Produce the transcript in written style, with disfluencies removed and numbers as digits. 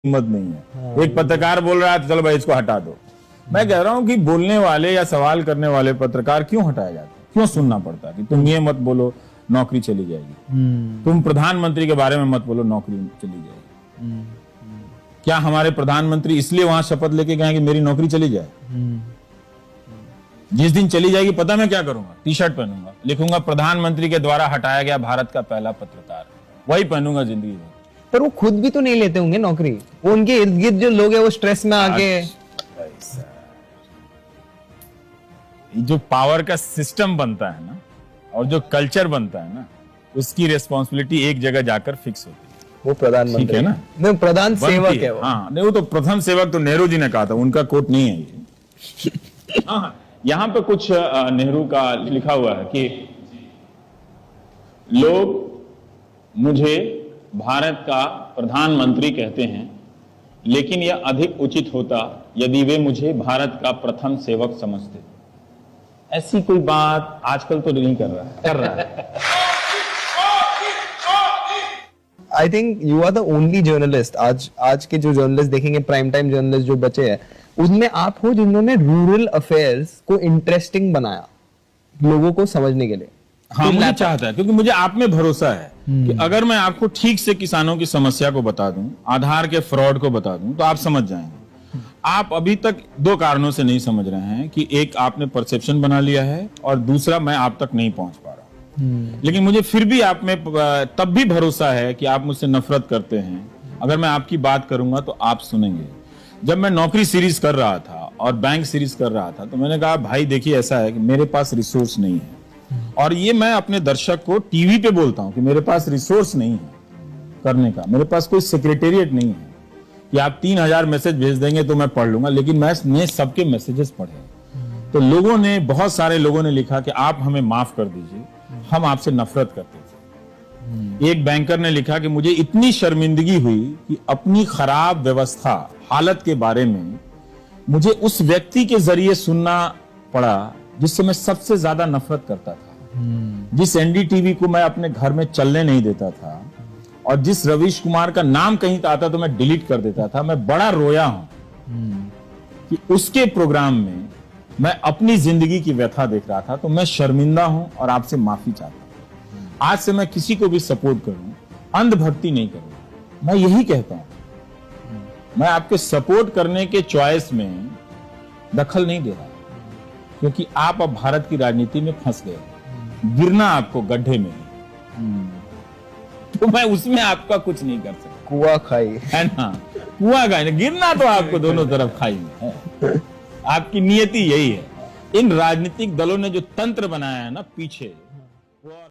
हिम्मत नहीं है। एक पत्रकार बोल रहा है चलो भाई इसको हटा दो। मैं कह रहा हूं कि बोलने वाले या सवाल करने वाले पत्रकार क्यों हटाए जाते हैं, क्यों सुनना पड़ता है कि तुम ये मत बोलो नौकरी चली जाएगी, तुम प्रधानमंत्री के बारे में मत बोलो नौकरी चली जाएगी। क्या हमारे प्रधानमंत्री इसलिए वहां शपथ लेके गए कि मेरी नौकरी चली जाए? जिस दिन चली जाएगी पता मैं क्या करूंगा, टी शर्ट पहनूंगा, लिखूंगा प्रधानमंत्री के द्वारा हटाया गया भारत का पहला पत्रकार, वही पहनूंगा जिंदगी भर। पर वो खुद भी तो नहीं लेते होंगे नौकरी, वो उनके इर्द गिर्द जो लोग हैं वो स्ट्रेस में आके जो पावर का सिस्टम बनता है ना और जो कल्चर बनता है ना, उसकी रिस्पॉन्सिबिलिटी एक जगह जाकर फिक्स होती है। वो प्रधानमंत्री ठीक है ना, नहीं प्रधान सेवक है वो। हाँ नहीं, वो तो प्रथम सेवक तो नेहरू जी ने कहा था, उनका कोट नहीं है ये। हाँ, यहाँ पे कुछ नेहरू का लिखा हुआ है कि लोग मुझे भारत का प्रधानमंत्री कहते हैं, लेकिन यह अधिक उचित होता यदि वे मुझे भारत का प्रथम सेवक समझते। ऐसी कोई बात आजकल तो नहीं कर रहा है। I think you are the only journalist, आज के जो जर्नलिस्ट देखेंगे, प्राइम टाइम जर्नलिस्ट जो बचे हैं, उनमें आप हो जिन्होंने रूरल अफेयर्स को इंटरेस्टिंग बनाया लोगों को समझने के लिए। हाँ, मुझे चाहता है क्योंकि मुझे आप में भरोसा है कि अगर मैं आपको ठीक से किसानों की समस्या को बता दूं, आधार के फ्रॉड को बता दूं, तो आप समझ जाएंगे। आप अभी तक दो कारणों से नहीं समझ रहे हैं कि एक आपने परसेप्शन बना लिया है और दूसरा मैं आप तक नहीं पहुंच पा रहा। लेकिन मुझे फिर भी आप में तब भी भरोसा है कि आप मुझसे नफरत करते हैं। अगर मैं आपकी बात करूंगा तो आप सुनेंगे। जब मैं नौकरी सीरीज कर रहा था और बैंक सीरीज कर रहा था तो मैंने कहा भाई देखिए ऐसा है कि मेरे पास रिसोर्स नहीं है, और ये मैं अपने दर्शक को टीवी पे बोलता हूं कि मेरे पास रिसोर्स नहीं है करने का, मेरे पास कोई सेक्रेटेरिएट नहीं है कि आप 3000 मैसेज भेज देंगे तो मैं पढ़ लूंगा, लेकिन मैं सबके मैसेजेस पढ़े। तो लोगों ने, बहुत सारे लोगों ने लिखा कि आप हमें माफ कर दीजिए, हम आपसे नफरत करते थे। एक बैंकर ने लिखा कि मुझे इतनी शर्मिंदगी हुई कि अपनी खराब व्यवस्था हालत के बारे में मुझे उस व्यक्ति के जरिए सुनना पड़ा जिससे मैं सबसे ज्यादा नफरत करता था, जिस एनडीटीवी को मैं अपने घर में चलने नहीं देता था, और जिस रवीश कुमार का नाम कहीं आता तो मैं डिलीट कर देता था। मैं बड़ा रोया हूं कि उसके प्रोग्राम में मैं अपनी जिंदगी की व्यथा देख रहा था। तो मैं शर्मिंदा हूं और आपसे माफी चाहता हूं। आज से मैं किसी को भी सपोर्ट करूं, अंधभक्ति नहीं करूं। मैं यही कहता हूं, मैं आपके सपोर्ट करने के चॉइस में दखल नहीं दे रहा, क्योंकि आप अब भारत की राजनीति में फंस गए, गिरना आपको गड्ढे में, तो मैं उसमें आपका कुछ नहीं कर सकता। कुआ खाई है ना, कुआ खाई, गिरना तो आपको दोनों तरफ खाई में है। आपकी नियति यही है। इन राजनीतिक दलों ने जो तंत्र बनाया है ना पीछे,